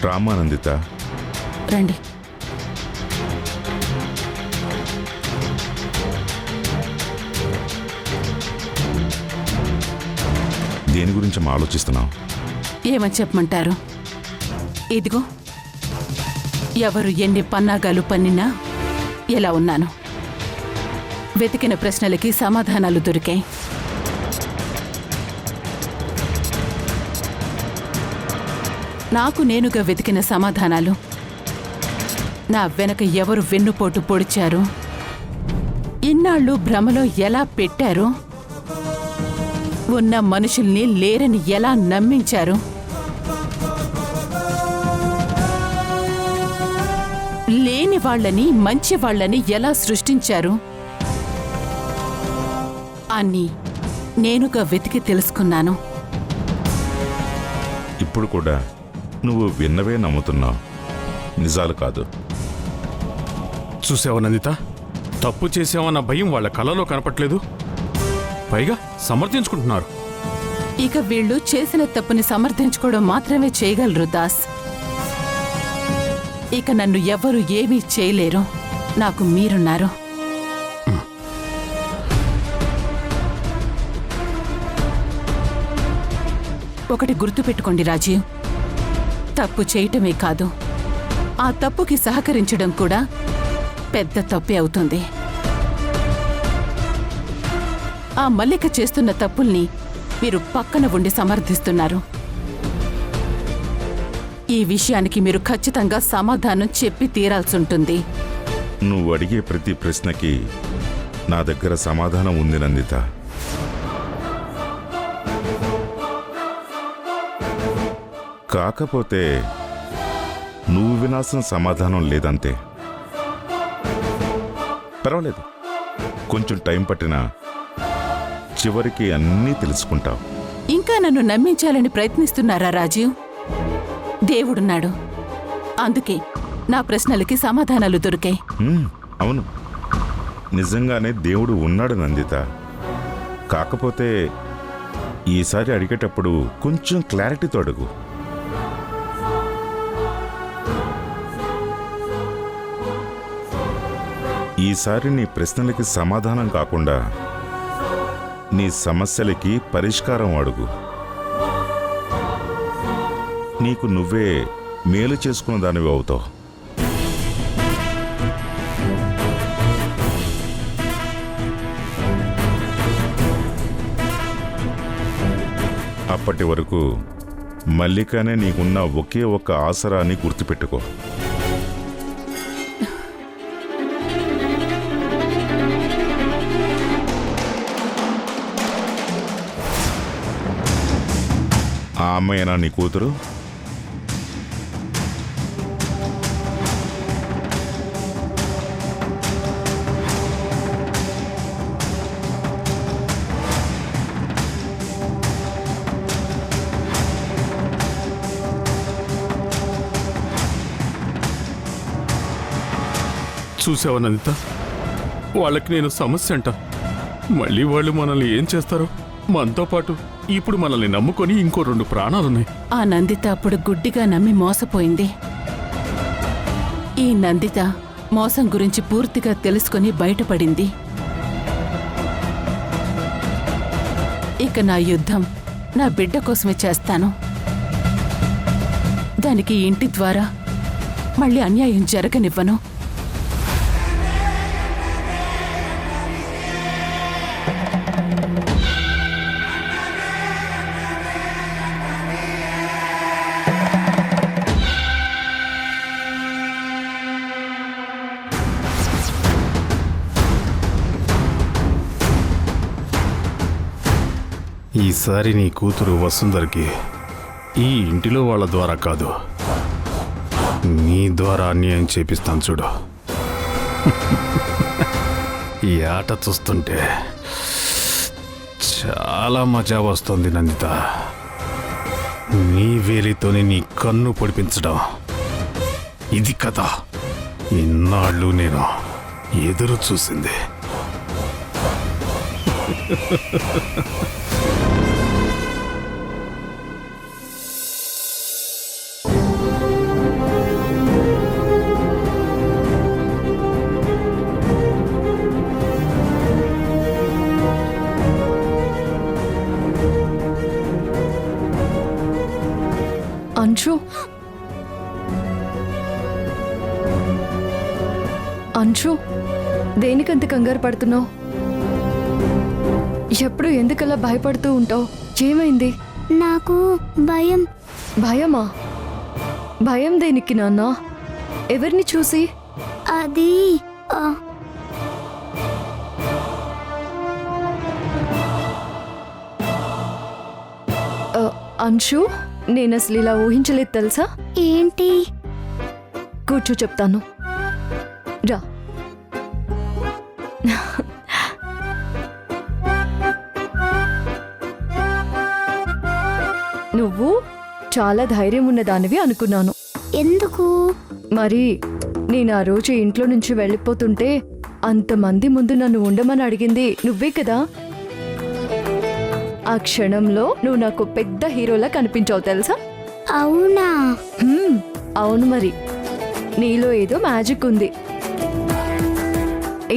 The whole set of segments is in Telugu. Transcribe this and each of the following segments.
రామానందిత రండి. దేని గురించి ఆలోచిస్తున్నావు? ఏమని చెప్పమంటారు? ఇదిగో, ఎవరు ఎన్ని పన్నాగాలు పన్నినా ఎలా ఉన్నాను. వెతికిన ప్రశ్నలకి సమాధానాలు దొరికాయి. నాకు నేనుగా వెతికిన సమాధానాలు. నా వెనక ఎవరు వెన్నుపోటు పొడిచారు, ఇన్నాళ్ళు భ్రమలో ఎలా పెట్టారు, ఉన్న మనుషుల్ని లేరని ఎలా నమ్మించారు, లేని వాళ్ళని మంచి వాళ్ళని ఎలా సృష్టించారు అని నేనుగా వెతికి తెలుసుకున్నాను. ఇప్పుడు కూడా నువ్వు విన్నవే నమ్ముతున్నావు, నిజాలు కాదు. చూసావా నందిత, తప్పు చేసావన్న భయం వాళ్ళ కళ్ళలో కనపట్లేదు, పైగా సమర్థించుకుంటున్నారు. ఇక వీళ్ళు చేసిన తప్పుని సమర్థించుకోవడం మాత్రమే చేయగలరు దాస్. ఇక నన్ను ఎవ్వరూ ఏమీ చేయలేరు. నాకు మీరున్నారు. ఒకటి గుర్తుపెట్టుకోండి రాజీవ్, తప్పు చేయటమే కాదు, ఆ తప్పుకి సహకరించడం కూడా పెద్ద తప్పే అవుతుంది. ఆ మల్లిక చేస్తున్న తప్పుల్ని మీరు పక్కన ఉండి సమర్థిస్తున్నారు. ఈ విషయానికి మీరు ఖచ్చితంగా సమాధానం చెప్పి తీరాల్సుంటుంది. నువ్వు అడిగే ప్రతి ప్రశ్నకి నా దగ్గర సమాధానం ఉంది నందిత. కాకపోతే నువ్వు వినాల్సిన సమాధానం లేదంతే. పర్వాలేదు, కొంచెం టైం పట్టినా చివరికి అన్నీ తెలుసుకుంటావు. ఇంకా నన్ను నమ్మించాలని ప్రయత్నిస్తున్నారా రాజీవ్? దేవుడున్నాడు, అందుకే నా ప్రశ్నలకి సమాధానాలు దొరికాయి. అవును, నిజంగానే దేవుడు ఉన్నాడు నందిత. కాకపోతే ఈసారి అడిగేటప్పుడు కొంచెం క్లారిటీతో అడుగు. ఈసారి నీ ప్రశ్నలకి సమాధానం కాకుండా నీ సమస్యలకి పరిష్కారం అడుగు. నీకు నువ్వే మేలు చేసుకున్న దానివి అవుతావు. అప్పటి వరకు మల్లికనే నీకున్న ఒకే ఒక్క ఆసరాన్ని గుర్తుపెట్టుకో. ఆ అమ్మాయినా నీ కూతురు? చూసావా నందిత, వాళ్ళకి నేను సమస్య అంట. మళ్ళీ వాళ్ళు మనల్ని ఏం చేస్తారో. మనతో పాటు ఇప్పుడు మనల్ని నమ్ముకొని ఇంకో 2 ప్రాణాలున్నాయి. ఆ నందిత అప్పుడు గుడ్డిగా నమ్మి మోసపోయింది. ఈ నందిత మోసం గురించి పూర్తిగా తెలుసుకొని బయటపడింది. ఇక నా యుద్ధం నా బిడ్డ కోసమే చేస్తాను. దానికి ఇంటి ద్వారా మళ్ళీ అన్యాయం జరగనివ్వను. ఈసారి నీ కూతురు వసుంధరకి ఈ ఇంటిలో వాళ్ళ ద్వారా కాదు, నీ ద్వారా అన్యాయం చేపిస్తాను చూడు. ఈ ఆట చూస్తుంటే చాలా మజా వస్తుంది నందిత. నీ వేలితోనే నీ కన్ను పొడిపించడం ఇది కదా ఇన్నాళ్ళు నేను ఎదురు చూసింది. అంశు అంశు దేనికంత కంగారు పడుతున్నావు? ఎప్పుడు ఎందుకలా భయపడుతూ ఉంటావు? ఏమైంది? నాకు భయం. భయమా? భయం దేనికి నాన్న? ఎవరిని చూసి? అది అంశు, నేను అసలు ఇలా ఊహించలేదు తెలుసా? ఏంటి? కూర్చో చెప్తాను, రా. నువ్వు చాలా ధైర్యం ఉన్నదానివి అనుకున్నాను. ఎందుకు? మరి నేను ఆ రోజు ఇంట్లో నుంచి వెళ్ళిపోతుంటే అంతమంది ముందు నన్ను ఉండమని అడిగింది నువ్వే కదా. ఆ క్షణంలో నువ్వు నాకు పెద్ద హీరోలా కనిపించావు తెలుసా? అవునా? అవును, మరి నీలో ఏదో మ్యాజిక్ ఉంది.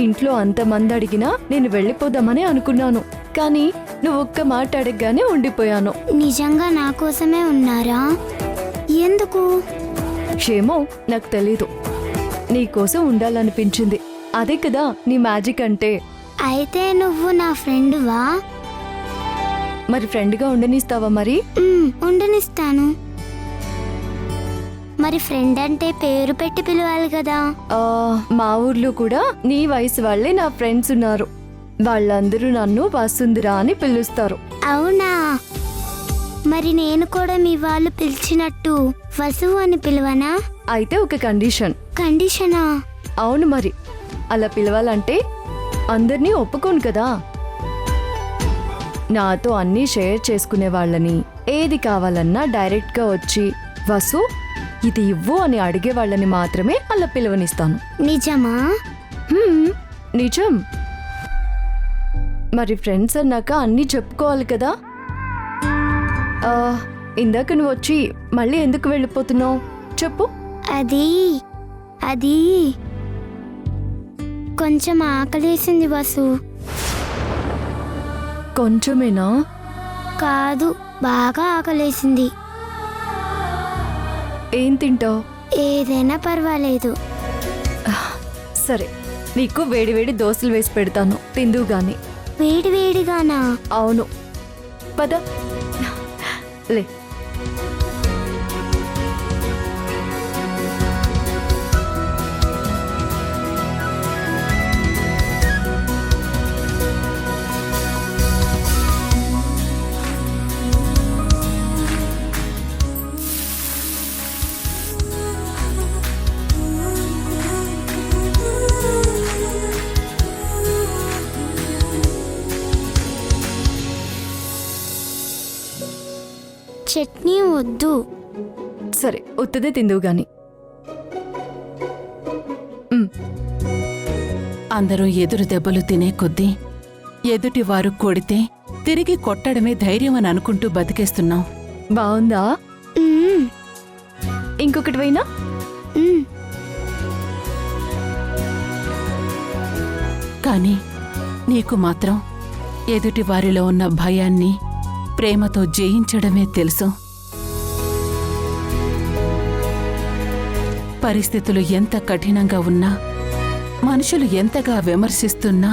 ఇంట్లో అంతమంది అడిగినా నేను వెళ్ళిపోదామని అనుకున్నాను, కానీ నువ్వు ఒక్క మాట అడగగానే ఉండిపోయాను. నిజంగా నా కోసమే ఉన్నారా? ఎందుకు? ఏమో నాకు తెలీదు, నీకోసం ఉండాలనిపించింది. అదే కదా నీ మ్యాజిక్ అంటే. అయితే నువ్వు నా ఫ్రెండువా? మరి ఫ్రెండ్గా ఉండనిస్తావా? మరి ఉండనిస్తాను. మరి ఫ్రెండ్ అంటే పేరు పెట్టి పిలవాలి కదా. మా ఊర్లో కూడా నీ వయసు వాళ్ళే నా ఫ్రెండ్స్ ఉన్నారు. వాళ్ళందరూ నన్ను వసుంధరా అని పిలుస్తారు. అవునా? మరి నేను కూడా మీ వాళ్ళు పిలిచినట్టు వసువు అని పిలవనా? అయితే ఒక కండిషన్. కండిషనా? అవును, మరి అలా పిలవాలంటే అందరినీ ఒప్పుకోను కదా. నాతో అన్నీ షేర్ చేసుకునే వాళ్ళని, ఏది కావాలన్నా డైరెక్ట్గా వచ్చి వసు ఇది ఇవ్వు అని అడిగే వాళ్ళని మాత్రమే అలా పిలవనిస్తాను. నిజమా? నిజం. మరి ఫ్రెండ్స్ అన్నాక అన్నీ చెప్పుకోవాలి కదా. ఇందాక నువ్వు వచ్చి మళ్ళీ ఎందుకు వెళ్ళిపోతున్నావు చెప్పు. అది కొంచెం ఆకలేసింది వసు. కొంచెమేనా? కాదు, బాగా ఆకలేసింది. ఏం తింటావు? ఏదైనా పర్వాలేదు. సరే, నీకు వేడివేడి దోశలు వేసి పెడతాను, తిందువు గాని. వేడివేడిగానా? అవును, పద లే. చట్నీ వద్దు. సరే, ఉత్తదే తిందువు గాని. అందరూ ఎదురు దెబ్బలు తినే కొద్దీ ఎదుటివారు కొడితే తిరిగి కొట్టడమే ధైర్యం అని అనుకుంటూ బతికేస్తున్నాం. బావుందా? ఇంకొకటి వైనా? కానీ నీకు మాత్రం ఎదుటి వారిలో ఉన్న భయాన్ని ప్రేమతో జయించడమే తెలుసు. పరిస్థితులు ఎంత కఠినంగా ఉన్నా, మనుషులు ఎంతగా విమర్శిస్తున్నా,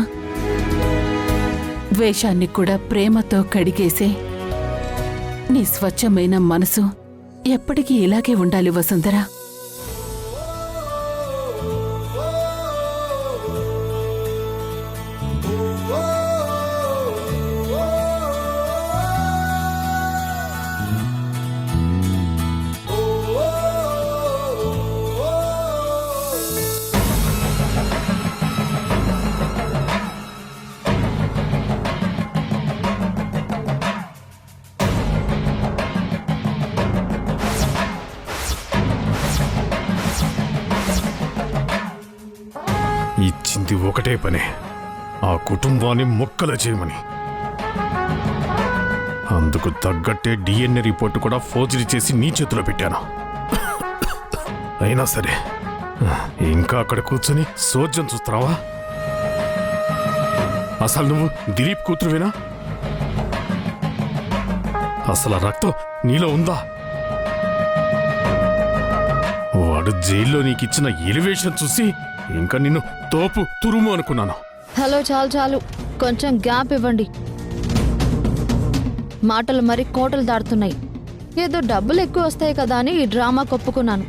ద్వేషాన్ని కూడా ప్రేమతో కడిగేసే నీ స్వచ్ఛమైన మనసు ఎప్పటికీ ఇలాగే ఉండాలి వసుంధర. ఇచ్చింది ఒకటే పనే, ఆ కుటుంబాన్ని ముక్కలు చేయమని. అందుకు తగ్గట్టే డిఎన్ఏ రిపోర్ట్ కూడా ఫోర్జరీ చేసి నీ చేతిలో పెట్టాను. అయినా సరే ఇంకా అక్కడ కూర్చొని సోజ్యం చూస్తున్నావా? అసలు నువ్వు దిలీప్ కూతురువేనా? అసలు ఆ రక్తం నీలో ఉందా? వాడు జైల్లో నీకిచ్చిన ఎలివేషన్ చూసి ఇంకా నిన్ను తోపు తురుము అనుకున్నాను. హలో, చాలు చాలు, కొంచెం గ్యాప్ ఇవ్వండి. మాటలు మరి కోటలు దాటుతున్నాయి. ఏదో డబ్బులు ఎక్కువ వస్తాయి కదా అని ఈ డ్రామా కొప్పుకున్నాను.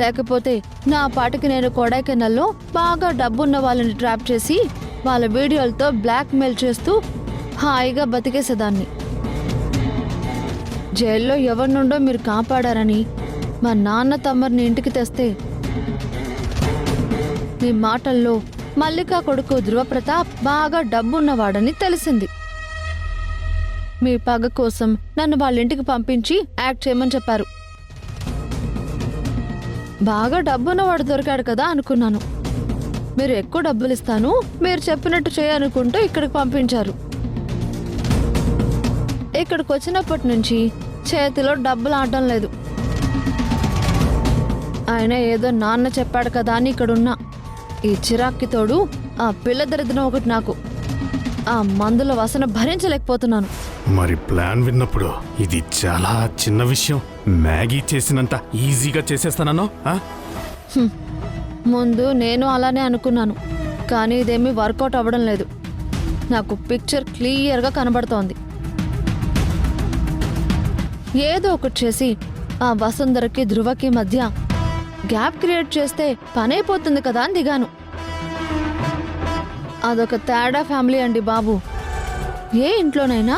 లేకపోతే నా పాటికి నేను కొడైకెనాల్లో బాగా డబ్బున్న వాళ్ళని ట్రాప్ చేసి వాళ్ళ వీడియోలతో బ్లాక్మెయిల్ చేస్తూ హాయిగా బతికేసేదాన్ని. జైల్లో ఎవరి నుండో మీరు కాపాడారని మా నాన్న తమ్మరిని ఇంటికి తెస్తే మీ మాటల్లో మల్లికా కొడుకు ధ్రువప్రతాప్ బాగా డబ్బున్నవాడని తెలిసింది. మీ పగ కోసం నన్ను వాళ్ళ ఇంటికి పంపించి యాక్ట్ చేయమని చెప్పారు. బాగా డబ్బున్నవాడు దొరికాడు కదా అనుకున్నాను. మీరు ఎక్కువ డబ్బులు ఇస్తాను, మీరు చెప్పినట్టు చేయనుకుంటూ ఇక్కడికి పంపించారు. ఇక్కడికి వచ్చినప్పటి నుంచి చేతిలో డబ్బులు ఆడడం లేదు. ఆయన ఏదో నాన్న చెప్పాడు కదా అని ఇక్కడున్నా. ఈ చిరాక్కి తోడు ఆ పిల్ల దరిద్రం ఒకటి నాకు. ఆ మందుల వాసన భరించలేకపోతున్నాను. మరి ప్లాన్ విన్నప్పుడు ఇది చాలా చిన్న విషయం, మ్యాగీ చేసినంత ఈజీగా చేసేస్తానో? ముందు నేను అలానే అనుకున్నాను, కానీ ఇదేమీ వర్కౌట్ అవ్వడం లేదు. నాకు పిక్చర్ క్లియర్గా కనబడుతోంది. ఏదో ఒకటి చేసి ఆ వసుంధరకి ధ్రువకి మధ్య గ్యాప్ క్రియేట్ చేస్తే పనైపోతుంది కదా అని దిగాను. అదొక తేడా ఫ్యామిలీ అండి బాబు. ఏ ఇంట్లోనైనా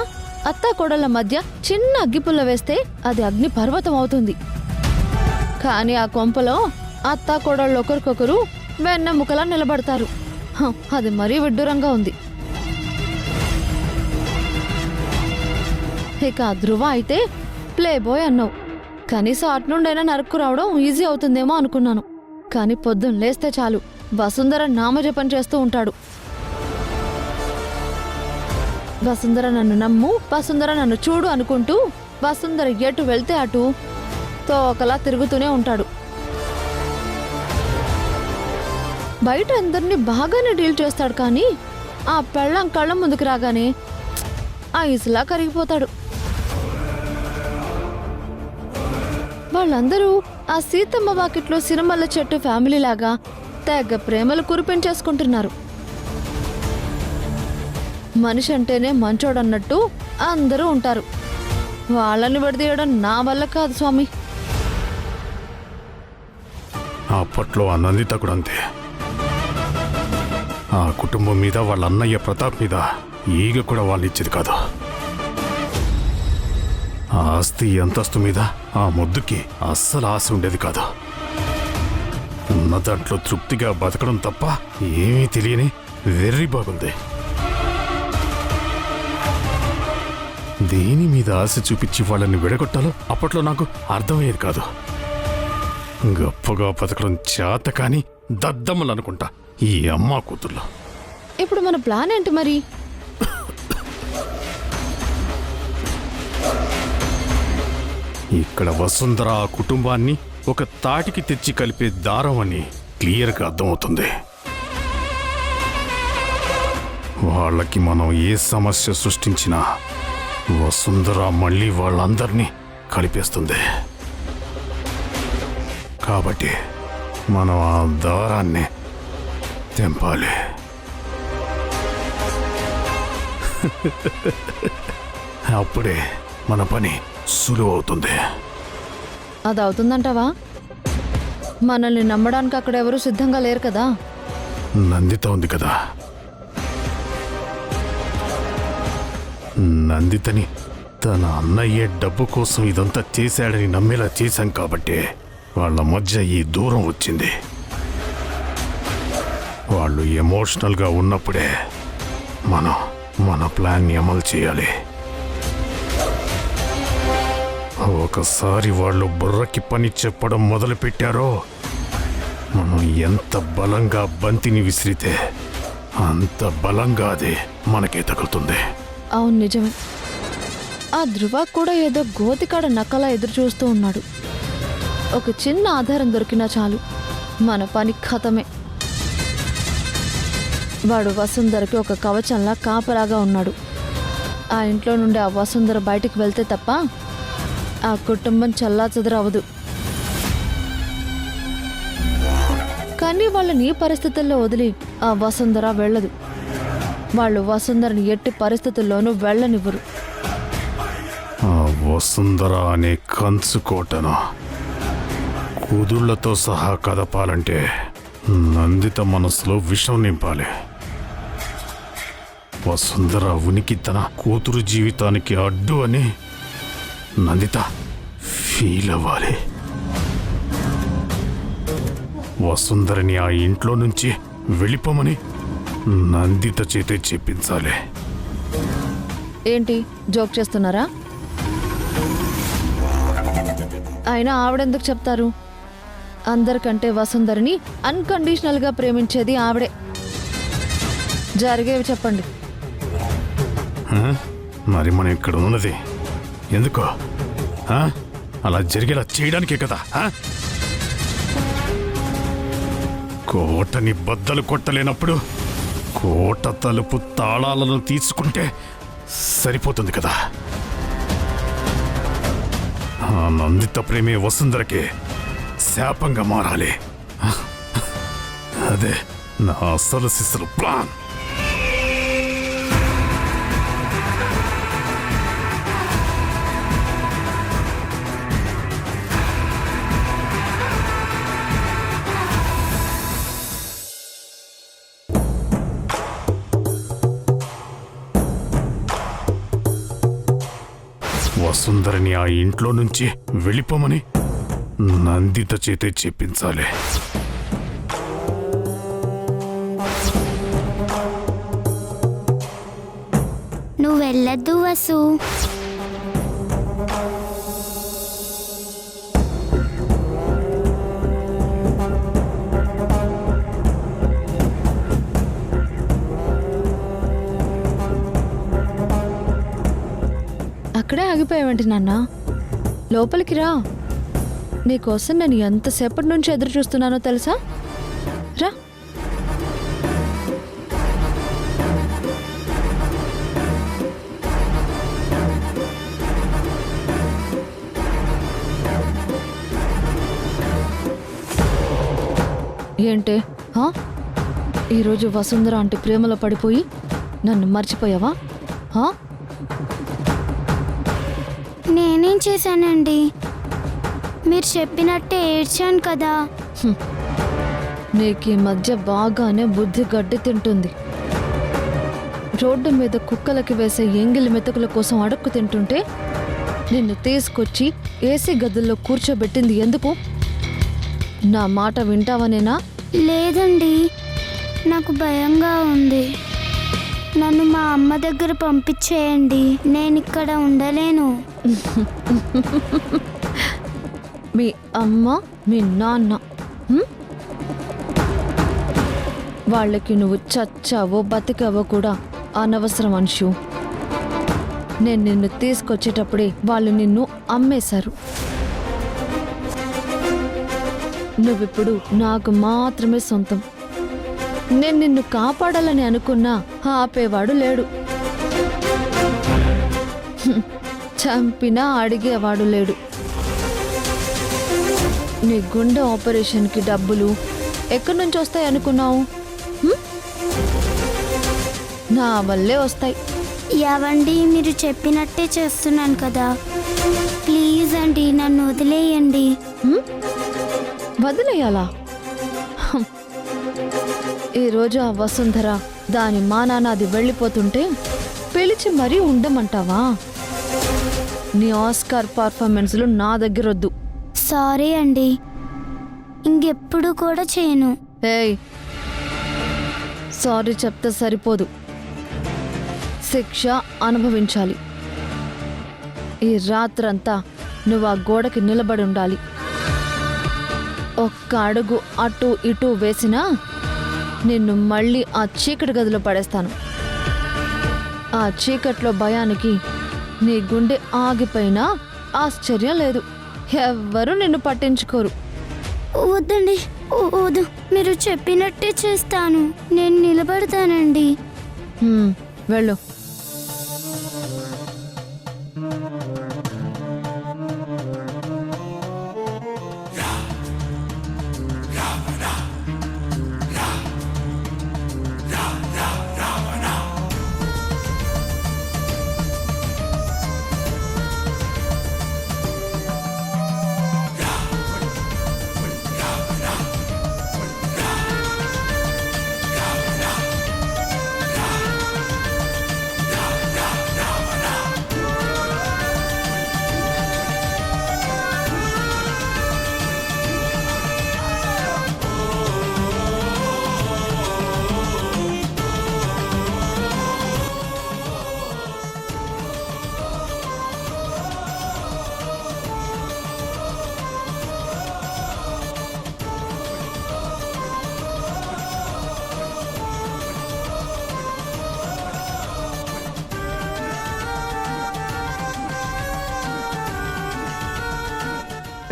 అత్తా కోడళ్ళ మధ్య చిన్న అగ్గిపుల్ల వేస్తే అది అగ్ని పర్వతం అవుతుంది. కానీ ఆ కొంపలో అత్తా కోడళ్ళు ఒకరికొకరు వెన్నెముకలా నిలబడతారు. అది మరీ విడ్డూరంగా ఉంది. ఇక ధ్రువ అయితే ప్లే బాయ్ అన్నావు. కనీసం అటు నుండైనా నరుక్కు రావడం ఈజీ అవుతుందేమో అనుకున్నాను. కానీ పొద్దున్న లేస్తే చాలు వసుంధర నామజపం చేస్తూ ఉంటాడు. వసుంధర నన్ను నమ్ము, వసుంధర నన్ను చూడు అనుకుంటూ వసుంధర ఎటు వెళ్తే అటు తోకలా తిరుగుతూనే ఉంటాడు. బయట అందరినీ బాగానే డీల్ చేస్తాడు, కానీ ఆ పెళ్ళం కళ్ళ ముందుకు రాగానే ఆ ఇసులా కరిగిపోతాడు. వాళ్ళందరూ ఆ సీతమ్మ వాకిట్లో సినిమాల చెట్టు ఫ్యామిలీలాగా తెగ ప్రేమలు కురిపించేసుకుంటున్నారు. మనిషి అంటేనే మంచోడన్నట్టు అందరూ ఉంటారు. వాళ్ళని విడదీయడం నా వల్ల కాదు స్వామి. అప్పట్లో ఆ నందిత కూడా అంతే. ఆ కుటుంబం మీద వాళ్ళ అన్నయ్య ప్రతాప్ మీద ఈగ కూడా వాళ్ళు ఇచ్చేది కాదు. ఆ ఆస్తి అంతస్తు మీద ఆ ముద్దుకి అస్సలు ఆశ ఉండేది కాదు. ఉన్న దాంట్లో తృప్తిగా బతకడం తప్ప ఏమీ తెలియని వెర్రి బాగుంది. దేని మీద ఆశ చూపించి వాళ్ళని విడగొట్టాలో అప్పట్లో నాకు అర్థమయ్యేది కాదు. గొప్పగా బతకడం చేత కాని దద్దమ్మలు అనుకుంటా ఈ అమ్మా కూతుర్లు. ఇప్పుడు మన ప్లాన్ ఏంటి మరి? ఇక్కడ వసుంధర ఆ కుటుంబాన్ని ఒక తాటికి తెచ్చి కలిపే దారం అని క్లియర్గా అర్థమవుతుంది. వాళ్ళకి మనం ఏ సమస్య సృష్టించినా వసుంధర మళ్ళీ వాళ్ళందరినీ కలిపేస్తుంది. కాబట్టి మనం ఆ దారాన్ని తెంపాలి. అప్పుడే మన పని సులువు అవుతుంది. అది అవుతుందంటావా? మనల్ని నమ్మడానికి అక్కడ ఎవరూ సిద్ధంగా లేరు కదా. నందిత ఉంది కదా. నందితని తన అన్నయ్య డబ్బు కోసం ఇదంతా చేశాడని నమ్మేలా చేశాం కాబట్టి వాళ్ళ మధ్య ఈ దూరం వచ్చింది. వాళ్ళు ఎమోషనల్గా ఉన్నప్పుడే మనం మన ప్లాన్ని అమలు చేయాలి. ఒకసారి వాళ్ళు బుర్రకి పని చెప్పడం మొదలు పెట్టారో మనం ఎంత బలంగా బంతిని విసిరితే అంత బలంగా అది మనకే తగులుతుంది. అవును, నిజమే. ఆ ధృవ కూడా ఏదో గోతికాడ నక్కలా ఎదురు చూస్తూ ఉన్నాడు. ఒక చిన్న ఆధారం దొరికినా చాలు, మన పని ఖతమే. వాడు వసుంధరకి ఒక కవచంలా కాపలాగా ఉన్నాడు. ఆ ఇంట్లో నుండి ఆ వసుంధర బయటికి వెళ్తే తప్ప ఆ కుటుంబం చల్లాచెదరవదు. కానీ వాళ్ళని ఈ పరిస్థితుల్లో వదిలి ఆ వసుంధర వెళ్ళదు. వాళ్ళు వసుంధరని ఎట్టి పరిస్థితుల్లోనూ వెళ్ళనివ్వరు. ఆ వసుంధర అనే కంచుకోటను కుదుళ్లతో సహా కదపాలంటే నందిత మనసులో విషం నింపాలి. వసుంధర ఉనికి తన కూతురు జీవితానికి అడ్డు అని నందిత ఫీల్ అవ్వాలి. వసుంధరని ఆ ఇంట్లో నుంచి వెళ్ళిపోమని నందిత చేతే చెప్పించాలి. ఏంటి జోక్ చేస్తున్నారా? అయినా ఆవిడెందుకు చెప్తారు? అందరికంటే వసుంధరని అన్కండిషనల్గా ప్రేమించేది ఆవిడే. జరిగేవి చెప్పండి. మరి మనం ఇక్కడ ఉన్నది ఎందుకో? అలా జరిగేలా చేయడానికే కదా. కోటని బద్దలు కొట్టలేనప్పుడు కోట తలుపు తాళాలను తీసుకుంటే సరిపోతుంది కదా. ఆ నందిత ప్రేమే వసుంధరకి శాపంగా మారాలి. అదే నా అసలు సిసలు ప్లాన్. వసుంధరని ఆ ఇంట్లో నుంచి వెళ్ళిపోమని నందిత చేతే చెప్పించాలి. నువ్వు వెళ్ళొద్దు వసు. అక్కడే ఆగిపోయావేంటి నాన్న? లోపలికి రా. నీకోసం నేను ఎంతసేపటి నుంచి ఎదురు చూస్తున్నానో తెలుసా? రా. ఏంటే ఈరోజు వసుంధర అంటే ప్రేమలో పడిపోయి నన్ను మర్చిపోయావా? నేనేం చేశానండి? మీరు చెప్పినట్టే ఏడ్చాను కదా. నీకు ఈ మధ్య బాగానే బుద్ధి గడ్డి తింటుంది. రోడ్డు మీద కుక్కలకి వేసే ఎంగిలి మెతుకుల కోసం అడుక్కు తింటుంటే నిన్ను తీసుకొచ్చి ఏసీ గదుల్లో కూర్చోబెట్టింది ఎందుకు? నా మాట వింటావనేనా? లేదండి, నాకు భయంగా ఉంది. నన్ను మా అమ్మ దగ్గర పంపించేయండి. నేను ఇక్కడ ఉండలేను. మీ అమ్మ మీ నాన్న వాళ్ళకి నువ్వు చచ్చావో బతికావో కూడా అనవసరం అంశు. నేను నిన్ను తీసుకొచ్చేటప్పుడే వాళ్ళు నిన్ను అమ్మేశారు. నువ్విప్పుడు నాకు మాత్రమే సొంతం. నేను నిన్ను కాపాడాలని అనుకున్నా ఆపేవాడు లేడు. చంపినా అడిగేవాడు లేడు. నీ గుండె ఆపరేషన్కి డబ్బులు ఎక్కడి నుంచి వస్తాయి అనుకున్నావు? నా వల్లే వస్తాయి. ఏవండి, మీరు చెప్పినట్టే చేస్తున్నాను కదా. ప్లీజ్ అండి, నన్ను వదిలేయండి. వదిలేయాలా? ఈరోజు ఆ వసుంధర దాని మా నాన్న అది వెళ్ళిపోతుంటే పిలిచి మరీ ఉండమంటావా? నీ ఆస్కార్ పర్ఫార్మెన్స్లు నా దగ్గర వద్దు. సారీ అండి, ఇంకెప్పుడు కూడా చేయను. ఏయ్, సారీ చెప్తే సరిపోదు, శిక్ష అనుభవించాలి. ఈ రాత్రంతా నువ్వు ఆ గోడకి నిలబడి ఉండాలి. ఒక్క అడుగు అటు ఇటు వేసినా నిన్ను మళ్ళీ ఆ చీకటి గదిలో పడేస్తాను. ఆ చీకట్లో భయానికి నీ గుండె ఆగిపోయినా ఆశ్చర్యం లేదు. ఎవ్వరూ నిన్ను పట్టించుకోరు. వద్దండి, వద్దు, మీరు చెప్పినట్టే చేస్తాను. నేను నిలబడతానండి. వెళ్ళు.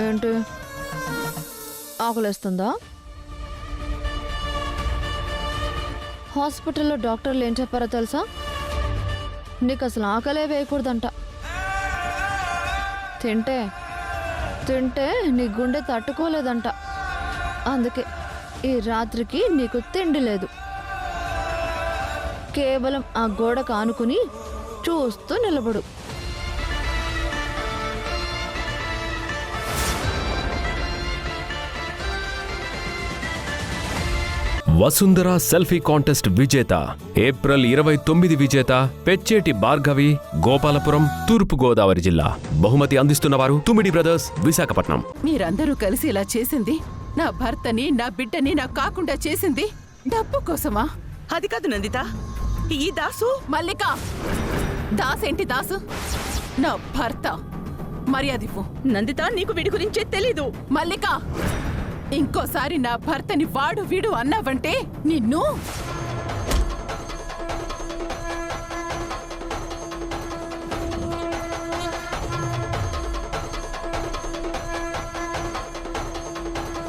ఏంటి, ఆకలేస్తుందా? హాస్పిటల్లో డాక్టర్లు ఏం చెప్పారో తెలుసా? నీకు అసలు ఆకలే వేయకూడదంట. తింటే తింటే నీ గుండె తట్టుకోలేదంట. అందుకే ఈ రాత్రికి నీకు తిండి లేదు. కేవలం ఆ గోడకు ఆనుకుని చూస్తూ నిలబడు. వసుంధర సెల్ఫీ కాంటెస్ట్ విజేత ఏప్రిల్ 29 విజేత పెచ్చేటి భార్గవి, గోపాలపురం, తూర్పు గోదావరి జిల్లా. బహుమతి అందిస్తున్నవారు తుమిడి బ్రదర్స్, విశాఖపట్నం. మీరందరూ కలిసి ఇలా చేసింది, నా భర్తని నా బిడ్డని నాకు కాకుండా చేసింది డబ్బు కోసమా? అది కాదు నందిత, ఈ దాసు. మల్లిక, దాసేంటి దాసు? నా భర్త. మర్యాదివ్వు. నందిత, నీకు వీడి గురించే తెలీదు. మల్లిక, ఇంకోసారి నా భర్తని వాడు వీడు అన్నావంటే నిన్ను